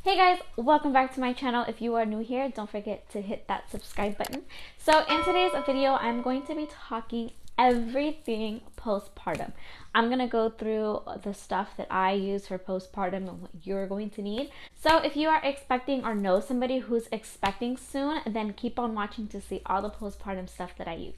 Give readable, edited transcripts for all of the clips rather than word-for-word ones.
Hey guys, welcome back to my channel. If you are new here, don't forget to hit that subscribe button. So in today's video, I'm going to be talking everything postpartum. I'm going to go through the stuff that I use for postpartum and what you're going to need. So if you are expecting or know somebody who's expecting soon, then keep on watching to see all the postpartum stuff that I use.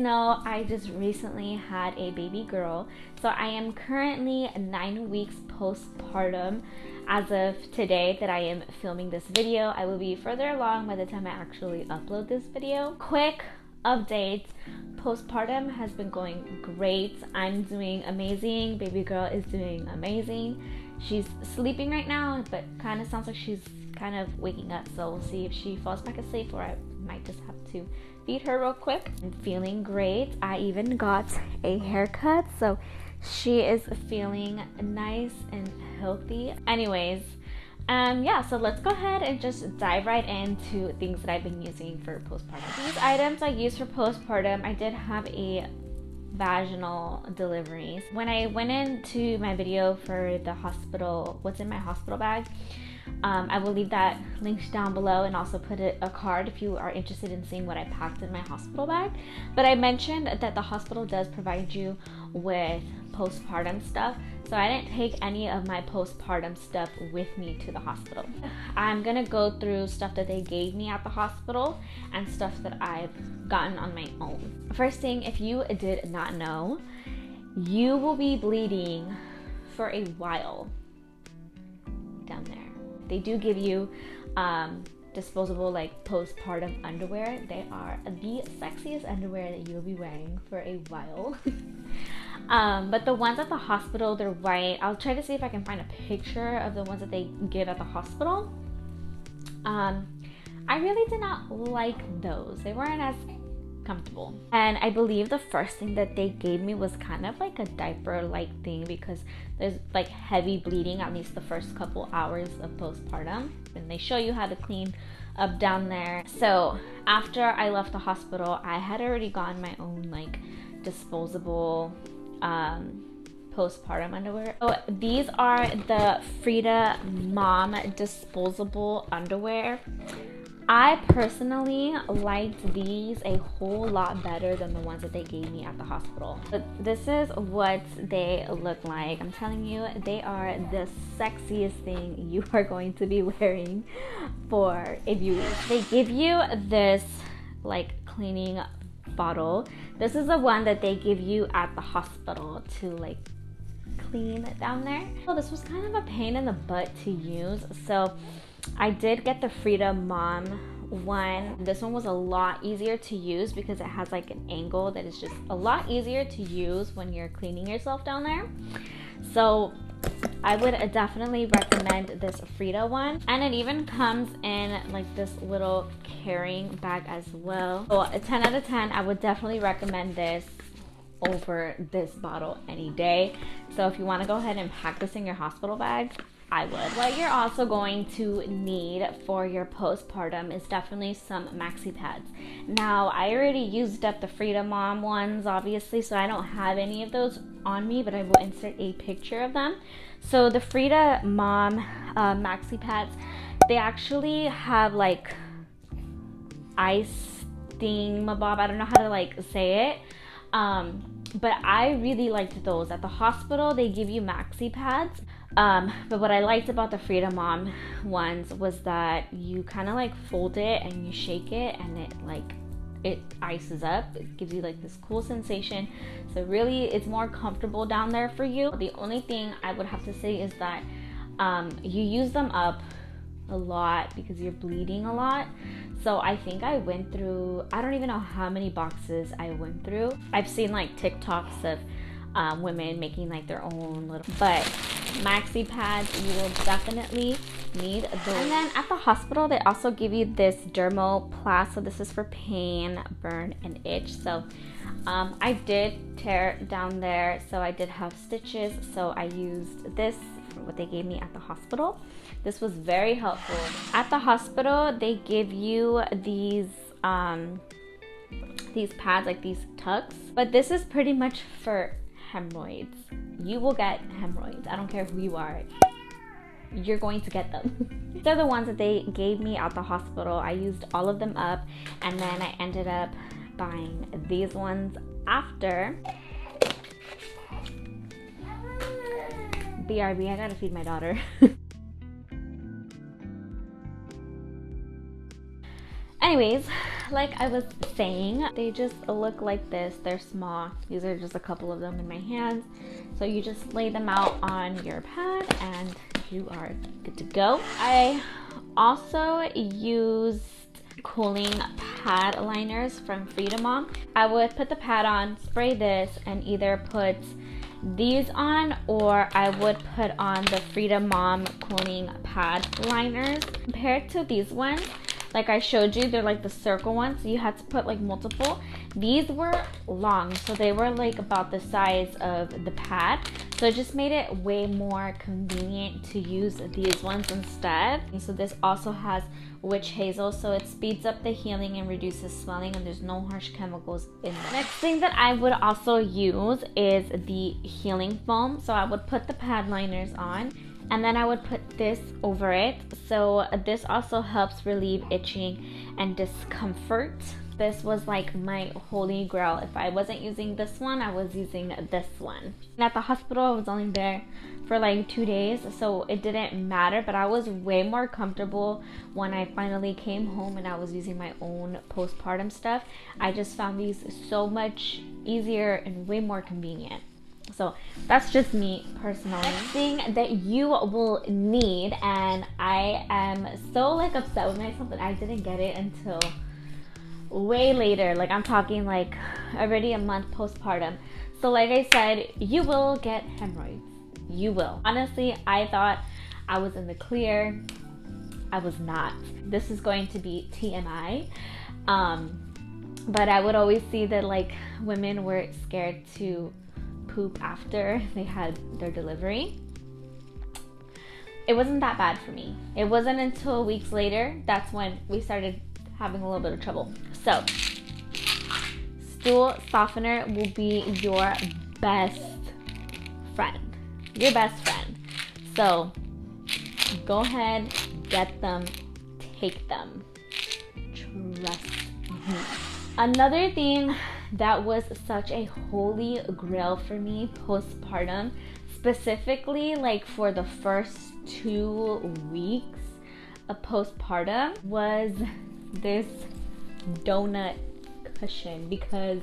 No, I just recently had a baby girl, so I am currently 9 weeks postpartum as of today that I am filming this video. I will be further along by the time I actually upload this video. Quick update, postpartum has been going great. I'm doing amazing. Baby girl is doing amazing. She's sleeping right now, but kind of sounds like she's kind of waking up, so we'll see if she falls back asleep or I might just have to feed her real quick. I'm feeling great. I even got a haircut, so she is feeling nice and healthy. Anyways, yeah, so let's go ahead and just dive right into things that I've been using for postpartum. These items I use for postpartum, I did have a vaginal delivery. When I went into my video for the hospital, what's in my hospital bag, I will leave that link down below and also put a card if you are interested in seeing what I packed in my hospital bag. But I mentioned that the hospital does provide you with postpartum stuff, so I didn't take any of my postpartum stuff with me to the hospital. I'm gonna go through stuff that they gave me at the hospital and stuff that I've gotten on my own. First thing, if you did not know, you will be bleeding for a while down there. They do give you disposable like postpartum underwear. They are the sexiest underwear that you'll be wearing for a while. But the ones at the hospital, they're white. I'll try to see if I can find a picture of the ones that they give at the hospital. I really did not like those. They weren't as comfortable. And I believe the first thing that they gave me was kind of like a diaper like thing because there's like heavy bleeding at least the first couple hours of postpartum, and they show you how to clean up down there. So after I left the hospital, I had already gotten my own like disposable postpartum underwear. So these are the Frida Mom disposable underwear. I personally liked these a whole lot better than the ones that they gave me at the hospital. But this is what they look like. I'm telling you, they are the sexiest thing you are going to be wearing for a few weeks. They give you this like cleaning bottle. This is the one that they give you at the hospital to like clean down there. So this was kind of a pain in the butt to use, so I did get the Frida Mom one. This one was a lot easier to use because it has like an angle that is just a lot easier to use when you're cleaning yourself down there. So I would definitely recommend this Frida one. And it even comes in like this little carrying bag as well. So a 10 out of 10, I would definitely recommend this over this bottle any day. So if you want to go ahead and pack this in your hospital bag, I would. What you're also going to need for your postpartum is definitely some maxi pads. Now, I already used up the Frida Mom ones, obviously, so I don't have any of those on me, but I will insert a picture of them. So the Frida Mom maxi pads, they actually have like ice thingamabob. I don't know how to like say it. But I really liked those. At the hospital, they give you maxi pads. But what I liked about the Frida Mom ones was that you kind of like fold it and you shake it and it ices up. It gives you like this cool sensation. So really it's more comfortable down there for you. The only thing I would have to say is that you use them up a lot because you're bleeding a lot. So I think I went through, I don't even know how many boxes I went through. I've seen like TikToks of women making like their own little, but maxi pads, you will definitely need those. And then at the hospital, they also give you this Dermal Plaster. This is for pain, burn, and itch. So I did tear down there, so I did have stitches. So I used this for what they gave me at the hospital. This was very helpful. At the hospital, they give you these pads, like these tucks, but this is pretty much for hemorrhoids. You will get hemorrhoids. I don't care who you are. You're going to get them. These are the ones that they gave me at the hospital. I used all of them up, and then I ended up buying these ones after. BRB, I gotta feed my daughter. Anyways, like I was saying, they just look like this. They're small. These are just a couple of them in my hands. So you just lay them out on your pad and you are good to go. I also used cooling pad liners from Freedom Mom. I would put the pad on, spray this, and either put these on, or I would put on the Freedom Mom cooling pad liners. Compared to these ones, like I showed you, they're like the circle ones, so you had to put like multiple. These were long, so they were like about the size of the pad, so it just made it way more convenient to use these ones instead. And so this also has witch hazel, so it speeds up the healing and reduces swelling, and there's no harsh chemicals in there. Next thing that I would also use is the healing foam. So I would put the pad liners on, and then I would put this over it. So this also helps relieve itching and discomfort. This was like my holy grail. If I wasn't using this one, I was using this one. And at the hospital, I was only there for like 2 days, so it didn't matter, but I was way more comfortable when I finally came home and I was using my own postpartum stuff. I just found these so much easier and way more convenient. So that's just me personally. Next thing that you will need, and I am so like upset with myself that I didn't get it until way later. Like I'm talking like already a month postpartum. So like I said, you will get hemorrhoids. You will. Honestly, I thought I was in the clear. I was not. This is going to be TMI. But I would always see that like women were scared to poop after they had their delivery. It wasn't that bad for me. It wasn't until weeks later that's when we started having a little bit of trouble. So stool softener will be your best friend. Your best friend. So go ahead, get them, take them. Trust me. Another thing that was such a holy grail for me postpartum, specifically like for the first 2 weeks of postpartum, was this donut cushion, because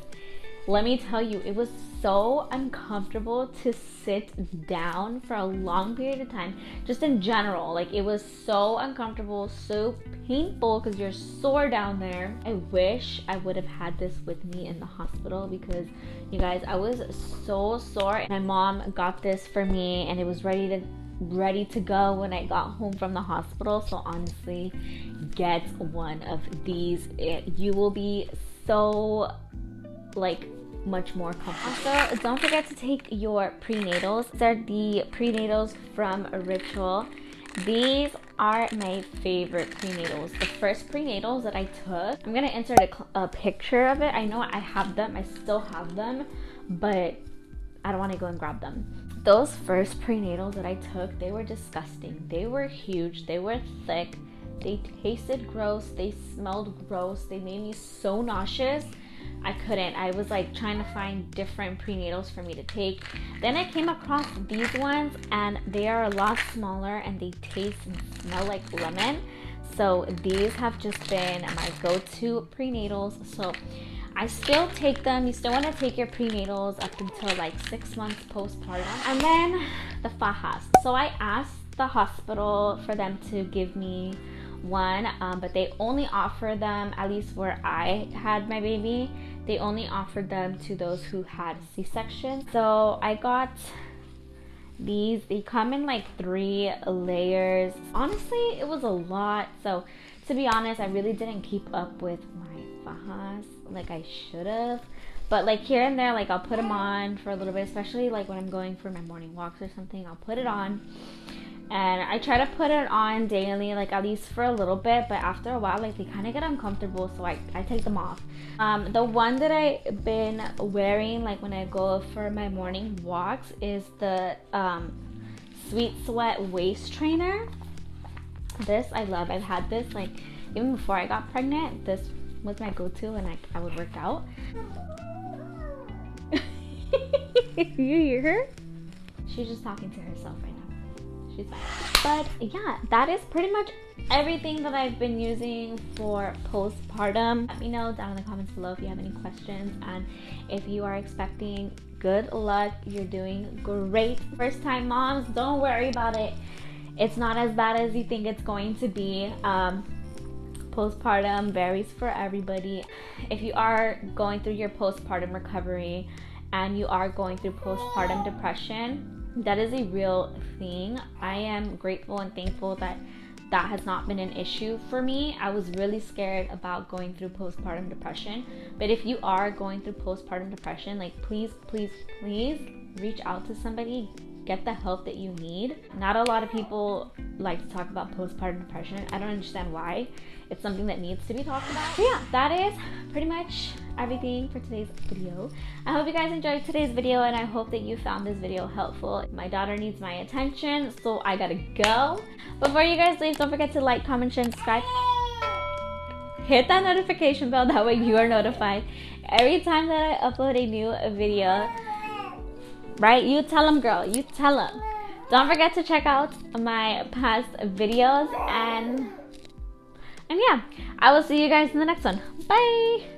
let me tell you, it was so uncomfortable to sit down for a long period of time. Just in general, like it was so uncomfortable, so painful because you're sore down there. I wish I would have had this with me in the hospital, because you guys, I was so sore. My mom got this for me and it was ready to go when I got home from the hospital. So honestly, get one of these. You will be so like much more comfortable. Also, don't forget to take your prenatals. These are the prenatals from Ritual. These are my favorite prenatals. The first prenatals that I took, I'm gonna insert a picture of it. I know I have them, I still have them, but I don't want to go and grab them. Those first prenatals that I took, they were disgusting. They were huge, they were thick, they tasted gross, they smelled gross, they made me so nauseous. I couldn't. I was like trying to find different prenatals for me to take. Then I came across these ones, and they are a lot smaller and they taste and smell like lemon. So these have just been my go-to prenatals. So I still take them. You still want to take your prenatals up until like 6 months postpartum. And then the fajas. So I asked the hospital for them to give me one, but they only offer them, at least where I had my baby, they only offered them to those who had C-section. So I got these. They come in like 3 layers. Honestly, it was a lot. So to be honest, I really didn't keep up with my fajas like I should have. But like here and there, like I'll put them on for a little bit, especially like when I'm going for my morning walks or something. I'll put it on. and I try to put it on daily, like at least for a little bit, but after a while like they kind of get uncomfortable, so I take them off. The one that I've been wearing like when I go for my morning walks is the Sweet Sweat waist trainer. This I love. I've had this like even before I got pregnant. This was my go-to when I would work out. You hear her? She's just talking to herself right now. She's fine. But yeah, that is pretty much everything that I've been using for postpartum. Let me know down in the comments below if you have any questions, and if you are expecting, good luck. You're doing great. First time moms, don't worry about it. It's not as bad as you think it's going to be. Postpartum varies for everybody. If you are going through your postpartum recovery and you are going through postpartum depression, that is a real thing. I am grateful and thankful that that has not been an issue for me. I was really scared about going through postpartum depression. But if you are going through postpartum depression, like please reach out to somebody. Get the help that you need. Not a lot of people like to talk about postpartum depression. I don't understand why. It's something that needs to be talked about. So yeah, that is pretty much everything for today's video. I hope you guys enjoyed today's video, and I hope that you found this video helpful. My daughter needs my attention, so I gotta go. Before you guys leave, don't forget to like, comment, share, and subscribe. Hit that notification bell, that way you are notified every time that I upload a new video. Right? You tell them, girl. You tell them. Don't forget to check out my past videos, and yeah, I will see you guys in the next one. Bye!